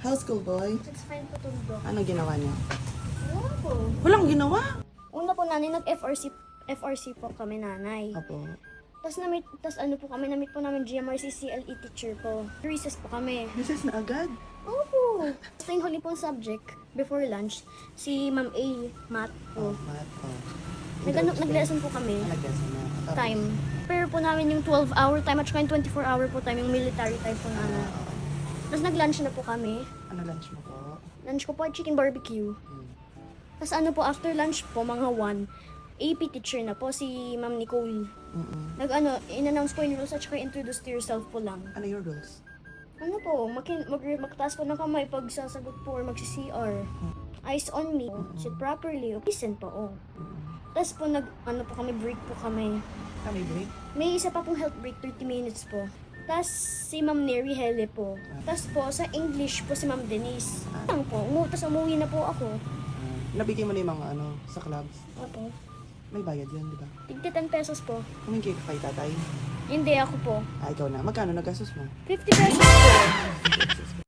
How's school, boy? It's fine po tulog. Anong ginawa niya? Wala po. Walang ginawa. Una po nanay, nag-FRC po kami nanay. Apo. Tapos ano po kami, namit po namin GMRC CLE teacher po. Recess po kami. Recess na agad. Opo. Ito yung huli pong subject before lunch. Si Ma'am A, math po. Math. Nag-lesson po kami. Nag-lesson na. Tapos, Time. Pero po namin yung 12-hour time at saka yung 24-hour po time, yung military time po namin. Tapos nag-lunch na po kami. Ano lunch mo po? Lunch ko po ay chicken barbecue. Tapos ano po, after lunch po, mga 1, AP teacher na po, si Ma'am Nicole. In-announce po yung rules at saka introduce to yourself po lang. Ano yung rules? Ano po, magtaas po ng kamay pag sasagot po or magsi-CR. Eyes on me, sit properly, listen po, oh. Tapos po po kami, break po kami. May break? May isa pa pong health break, 30 minutes po. Tapos si Ma'am Neri Hele po. Tapos po sa English po si Ma'am Denise. Lang po, tapos umuwi na po ako. Nabigay mo na yung mga sa clubs. Opo. May bayad yun, di ba? Tigti 10 pesos po. Humingi ka kay tatay. Hindi ako po. Ikaw na. Magkano nagastos mo? 50 pesos po. 50 pesos ka.